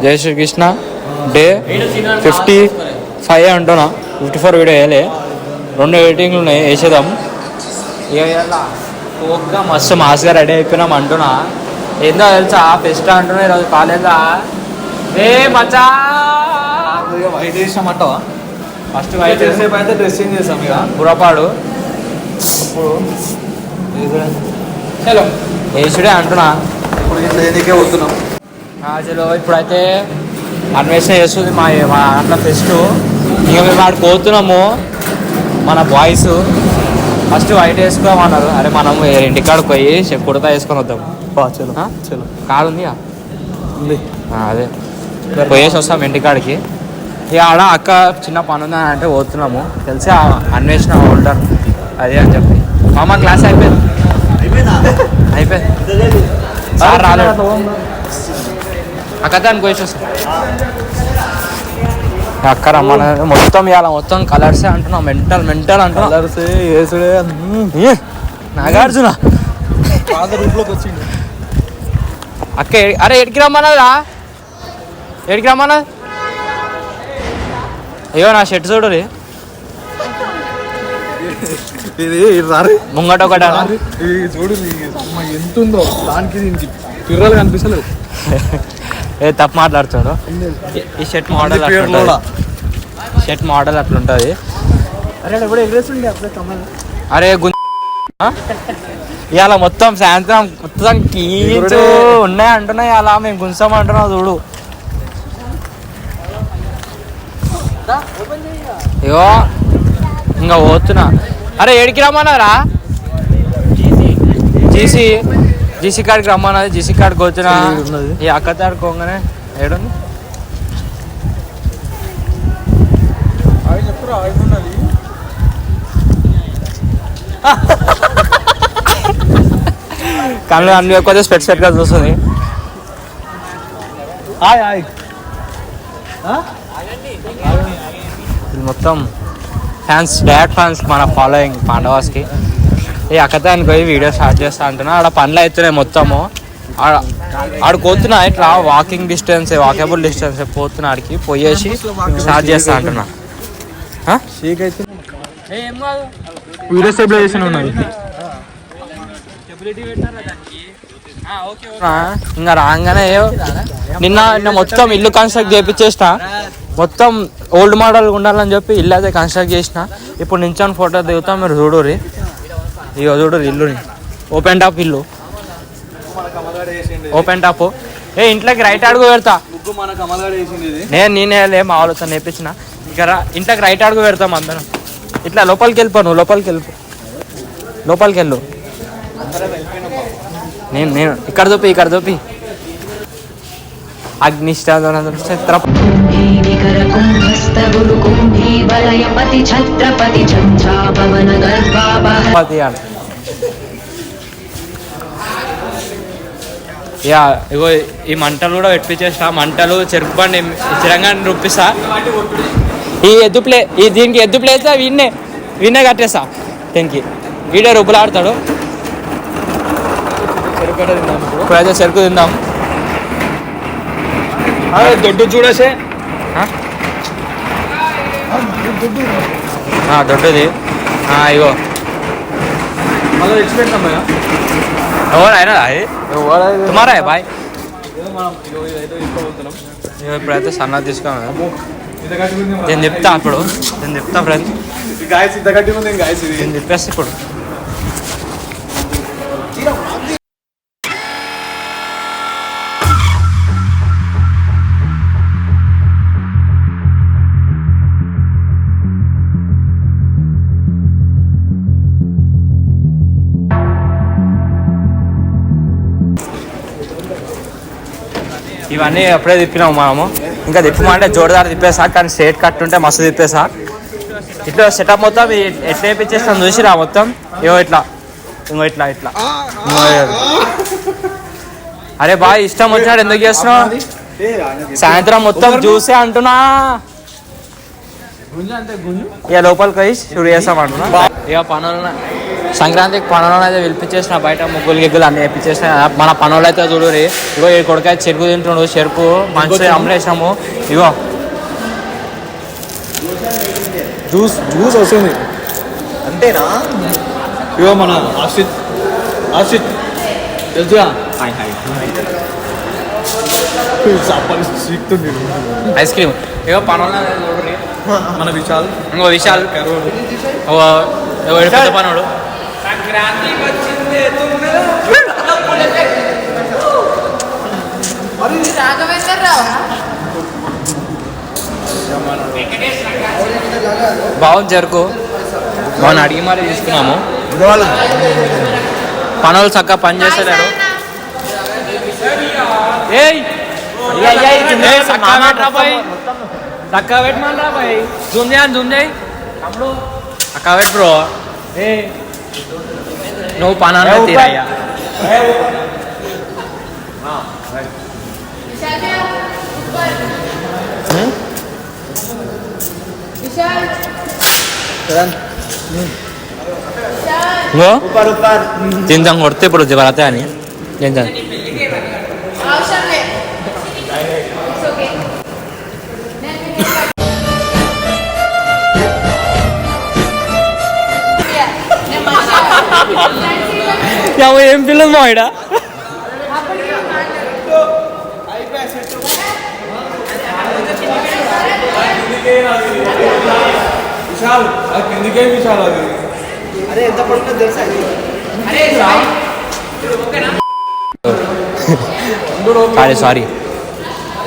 జై శ్రీకృష్ణ డే 55 అంటున్నా. 54 వీడియో వేయలే, 2 ఎడిటింగ్లు ఉన్నాయి, వేసేద్దాం. ఓకే మస్తు మాస్గా రెడీ అయిపోయినాం అంటున్నా. ఏందో తెలుసా ఫెస్ట్ అంటున్నా ఈరోజు కాలేజ్లో. ఏ మచ్చా వైట్ వేసామంటావా? ఫస్ట్ వైట్ సేపు అయితే డ్రెస్సింగ్ చేసాం ఇక పురపాడు. హలో వేసుడే అంటున్నా. ఇప్పుడు లేనికే వస్తున్నాం. అసలు ఇప్పుడైతే అన్వేషణ చేస్తుంది మా అట్లా ఫెస్ట్. ఇక మేము ఆడికి పోతున్నాము. మన బాయ్స్ ఫస్ట్ వైట్ వేసుకోమన్నారు. అరే మనం ఇంటికాడికి పోయి కుడతా వేసుకొని వద్దాం. చలో చలో కాడు ఉంది ఉంది. అదే పోయేసి వస్తాం ఇంటికాడికి. ఇక ఆడ అక్క చిన్న పని ఉందని అంటే పోతున్నాము. తెలిసి అన్వేషణ హోల్డర్ అదే అని చెప్పి మామ క్లాస్ అయిపోయింది. సార్ రాలేదు. అక్క దానికి పోయేసి వస్తాం. అక్క రమ్మని మొత్తం ఇవాళ మొత్తం కలర్సే అంటున్నాం. మెంటల్ అంటున్నాం. కలర్స్ వేసుడే నాగార్జున రూట్లోకి వచ్చిండు. అక్క అరే ఎడికి రమ్మన్నదిరా, ఎడికి రమ్మన్నది. అయ్యో నా షర్ట్ చూడు రే, ఇది ముంగట ఒకట చూడు ఎంత ఉందో దానికి దీనికి పిర్రలు కనిపిస్తలేదు. ఏ తప్పు మాట్లాడుతాడు. ఈ షర్ట్ మోడల్ షర్ట్ మోడల్ అట్లుంటుంది. అరే ఇవాళ మొత్తం సాయంత్రం మొత్తం కీచు ఉన్నాయి అంటున్నాయి. అలా మేము గుంసామంటున్నాం చూడు. అయ్యో ఇంకా పోతున్నా. అరే ఏడికి రమ్మన్నారా? జీసీ కాడికి రమ్మన్నది. జీసీ కాడికి వచ్చిన ఈ అక్క తాడుకోగానే ఏడుంది. కళ్ళు అన్ని ఎక్కువ స్పెట్స్ పెట్టుగా చూస్తుంది. మొత్తం ఫ్యాన్స్, డాడ్ ఫ్యాన్స్, మన ఫాలోయింగ్ పాండవాస్కి. ఈ అక్కతానికి పోయి వీడియో స్టార్ట్ చేస్తా అంటున్నా. ఆడ పనులు అవుతున్నాయి మొత్తము. ఆడికి పోతున్నా ఇట్లా వాకింగ్ డిస్టెన్స్, వాకబుల్ డిస్టెన్స్ పోతున్నా. ఆడికి పోయేసి స్టార్ట్ చేస్తా అంటున్నా. వీడియో స్టెబిలైజేషన్ ఉన్నది. ఇంకా రాగానే నిన్న మొత్తం ఇల్లు కన్స్ట్రక్ట్ చేయించేసిన. మొత్తం ఓల్డ్ మోడల్ ఉండాలని చెప్పి ఇల్లు అయితే కన్స్ట్రక్ట్ చేసిన. ఇప్పుడు నించొని ఫోటో దిగుతాం. మీరు చూడుర్రి, ఇక చూడరు ఇల్లుని. ఓపెన్ టాప్ ఇల్లు, ఓపెన్ టాప్. ఏ ఇంట్లోకి రైట్ అడుగు పెడతా. నేనే మా వాళ్ళతో నేర్పించిన. ఇక ఇంట్లోకి రైట్ అడుగు పెడతాం అందరం. ఇట్లా లోపలికి వెళ్ళిపో, నువ్వు లోపలికి వెళ్ళు. నేను ఇక్కడ చూపి ఇగో ఈ మంటలు కూడా పెట్టించేస్తా. మంటలు చెరుకు బండి చిరంగాన్ని రూపిస్తా. దీనికి ఎద్దు ప్లేస్ వీన్నే కట్టేస్తా. దీనికి వీడే రుబ్బులు ఆడతాడు. ఇప్పుడైతే చెరుకు తిందాం. దొడ్డు చూడేసే దొడ్డుది. ఇగో మళ్ళీ తెచ్చి పెడతాం. ఎవరైనా తుమారా బాయ్. ఇప్పుడైతే సన్నా తీసుకోను. నేను చెప్తా ఫ్రెండ్స్. నేను చెప్పేస్తా ఇప్పుడు. ఇవన్నీ ఎప్పుడే తిప్పినాము మనము. ఇంకా తిప్పమంటే జోరుదారు తిప్పేసా, కానీ స్ట్రేట్ కట్ ఉంటే మస్తు తిప్పేసా. ఇట్లా సెటప్ మొత్తం ఎట్లా వేయించేస్తాం చూసిరా మొత్తం. ఇట్లా అరే బాయ్ ఇష్టం వచ్చినాడు ఎందుకు చేస్తున్నావు? సాయంత్రం మొత్తం చూసే అంటున్నా. ఇక లోపలికి పోయి షూట్ చేస్తాం అంటున్నా. ఇక పనులు సంక్రాంతికి పనులను అయితే పిలిపించేసిన బయట ముగ్గులు గిగ్గులు అన్నీ వేపించేసిన మన పనులు అయితే చూడరు. ఇగో ఈ కొడుకు అయితే చెరుకు తింటుండు. చెరుకు మంచిగా అమలేసాము. ఇగో జ్యూస్ జ్యూస్ వస్తుంది అంతేనా? ఇగో మన ఆశిత్ తెలుసుగా సీక్తుంది ఐస్ క్రీమ్. ఇగో పనులు చూడరు. మన విశాల్ ఇంకో విశాల్ పెద్ద పనుడు. బాగుంది చెరుకు. బాగుంది అడిగి మరి తీసుకున్నాము. పనులు చక్కగా పని చేస్తలేడు. చక్కగా పెట్టమని బాయ్. జూమ్ చేయాలి జూమ్ చేయి అక్క పెట్ బ్రో. నువ్వు పని తీరయ్యా. తిందాం కొడితే ఇప్పుడు జబరతే అని తిందాం. ఏం పిల్లలు మా ఇడ విశాల్ కిందికే విశాల్ అది. అరే ఎంత పడుతుందో తెలుసా? సారీ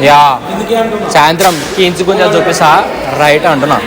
యా సాయంత్రం కీంచుకుంటా చూపిస్తా రైట్ అంటున్నా.